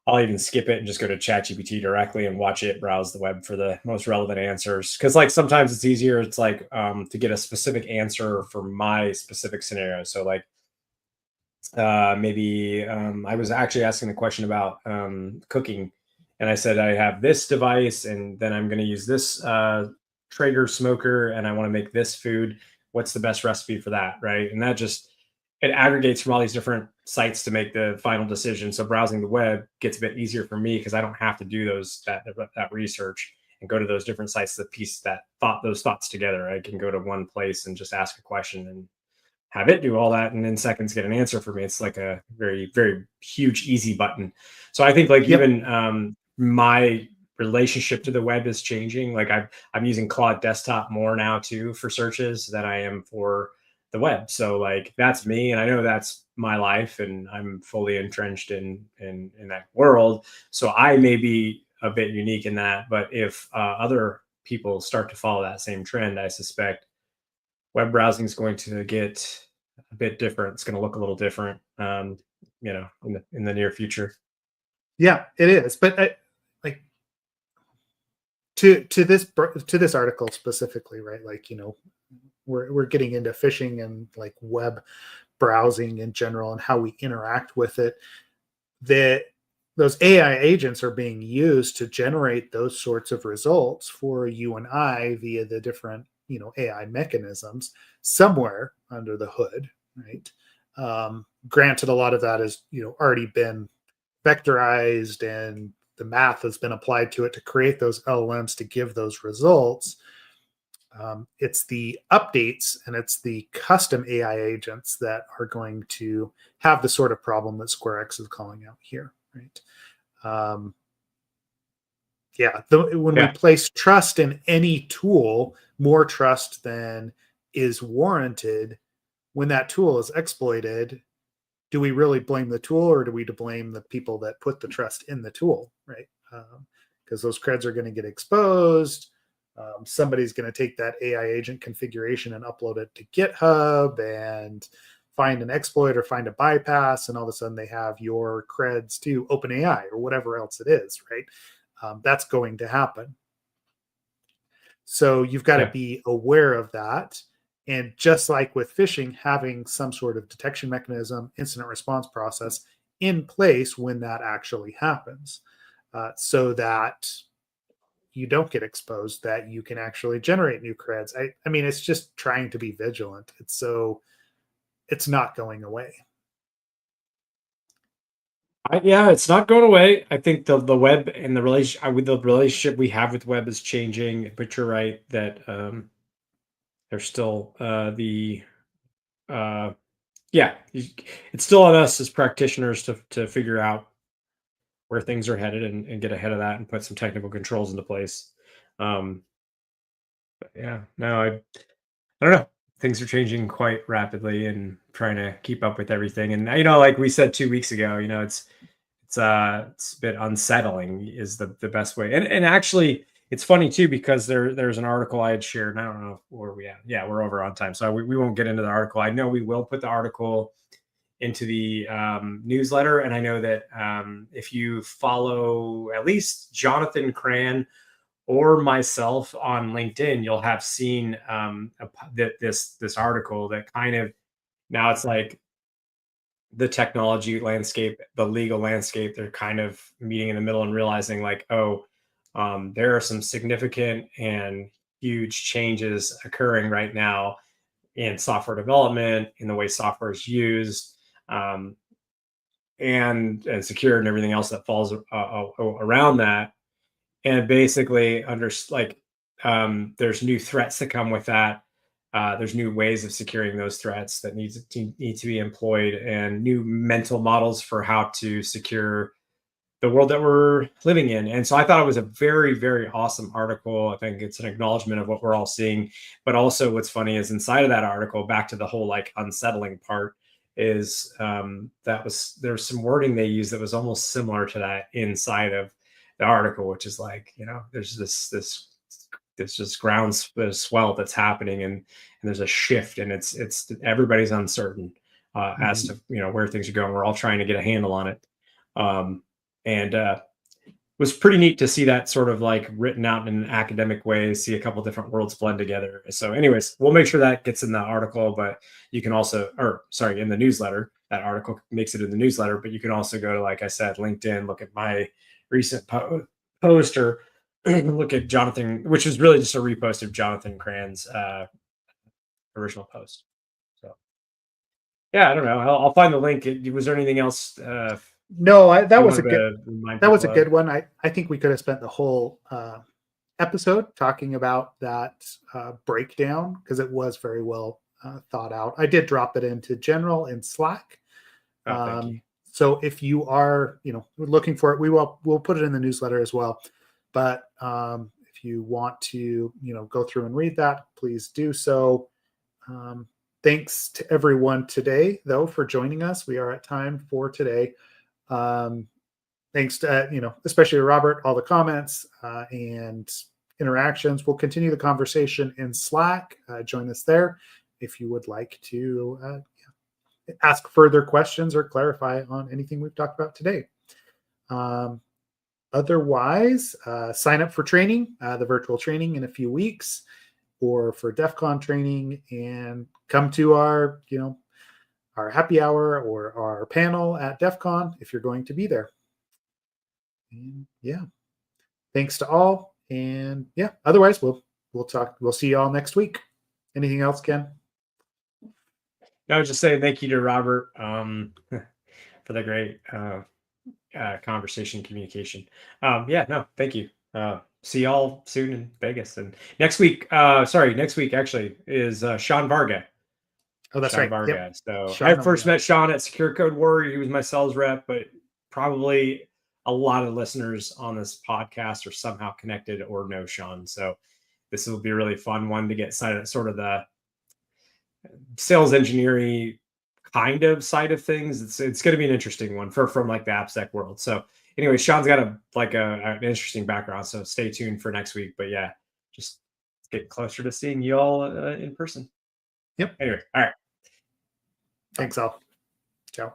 I'll even skip it and just go to ChatGPT directly and watch it browse the web for the most relevant answers. Because like sometimes it's easier. It's like to get a specific answer for my specific scenario. So like maybe I was actually asking the question about cooking, and I said I have this device, and then I'm going to use this Traeger smoker, and I want to make this food. What's the best recipe for that, right? And that just it aggregates from all these different sites to make the final decision. So browsing the web gets a bit easier for me because I don't have to do that research and go to those different sites that piece those thoughts together. I can go to one place and just ask a question and have it do all that, and in seconds get an answer for me. It's like a very, very huge, easy button. So I think like even my relationship to the web is changing. Like I'm using Claude Desktop more now too for searches than I am for the web. So like that's me, and I know that's my life, and I'm fully entrenched in that world. So I may be a bit unique in that, but if other people start to follow that same trend, I suspect web browsing is going to get a bit different. It's going to look a little different, in the near future. Yeah, it is. But like to this article specifically, right? Like, we're getting into phishing and like web browsing in general and how we interact with it. That those AI agents are being used to generate those sorts of results for you and I via the different, AI mechanisms somewhere under the hood, right? Granted, a lot of that has, already been vectorized and the math has been applied to it to create those LLMs to give those results. It's the updates and it's the custom AI agents that are going to have the sort of problem that SquareX is calling out here, right? When we place trust in any tool, more trust than is warranted, when that tool is exploited, do we really blame the tool, or do we blame the people that put the trust in the tool, right? Because those creds are going to get exposed. Somebody's going to take that AI agent configuration and upload it to GitHub and find an exploit or find a bypass, and all of a sudden they have your creds to OpenAI or whatever else it is, right? That's going to happen. So you've got to be aware of that. And just like with phishing, having some sort of detection mechanism, incident response process in place when that actually happens, so that you don't get exposed, that you can actually generate new creds. I mean, it's just trying to be vigilant. It's not going away. It's not going away. I think the web and the relationship we have with web is changing. But you're right that there's still it's still on us as practitioners to figure out where things are headed and get ahead of that and put some technical controls into place. But yeah, no, I don't know. Things are changing quite rapidly, and trying to keep up with everything. And like we said 2 weeks ago, it's a bit unsettling is the best way. And actually, it's funny too, because there's an article I had shared, and I don't know where we at. Yeah, we're over on time, so we won't get into the article. I know we will put the article into the newsletter, and I know that if you follow at least Jonathan Cran or myself on LinkedIn, you'll have seen this article that kind of, now it's like the technology landscape, the legal landscape, they're kind of meeting in the middle and realizing like, there are some significant and huge changes occurring right now in software development, in the way software is used, and secured and everything else that falls around that. And basically there's new threats that come with that. There's new ways of securing those threats that need to be employed, and new mental models for how to secure the world that we're living in. And so I thought it was a very, very awesome article. I think it's an acknowledgement of what we're all seeing. But also what's funny is inside of that article, back to the whole like unsettling part, is there's some wording they use that was almost similar to that inside of the article, which is like, there's this just ground swell that's happening, and there's a shift, and it's everybody's uncertain as to where things are going. We're all trying to get a handle on it. And it was pretty neat to see that sort of like written out in an academic way, see a couple different worlds blend together. So anyways, we'll make sure that gets in the article, but you can also, in the newsletter. That article makes it in the newsletter, but you can also go to, like I said, LinkedIn, look at my recent post, or look at Jonathan, which is really just a repost of Jonathan Cran's original post. So yeah, I don't know. I'll find the link. Was there anything else? No, that was a good one. I think we could have spent the whole episode talking about that breakdown, because it was very well thought out. I did drop it into general in Slack. Thank you. So if you are, looking for it, we'll put it in the newsletter as well. But if you want to, go through and read that, please do so. thanks to everyone today, though, for joining us. We are at time for today. Thanks to, especially Robert, all the comments and interactions. We'll continue the conversation in Slack. Join us there if you would like to ask further questions or clarify on anything we've talked about today. Otherwise, sign up for training, the virtual training in a few weeks, or for DEF CON training, and come to our happy hour or our panel at DEF CON if you're going to be there. And thanks to all. And otherwise we'll see you all next week. Anything else, Ken? I was just saying thank you to Robert for the great conversation communication. Thank you. See y'all soon in Vegas. And next week actually is Sean Varga. Oh, that's Sean right. Varga. Yep. So Sean, I first met Sean at Secure Code Warrior. He was my sales rep, but probably a lot of listeners on this podcast are somehow connected or know Sean. So this will be a really fun one to get sort of the sales engineering kind of side of things. It's going to be an interesting one from like the AppSec world. So anyway, Sean's got an interesting background. So stay tuned for next week. But just get closer to seeing you all in person. Yep. Anyway, all right. Thanks all. Ciao.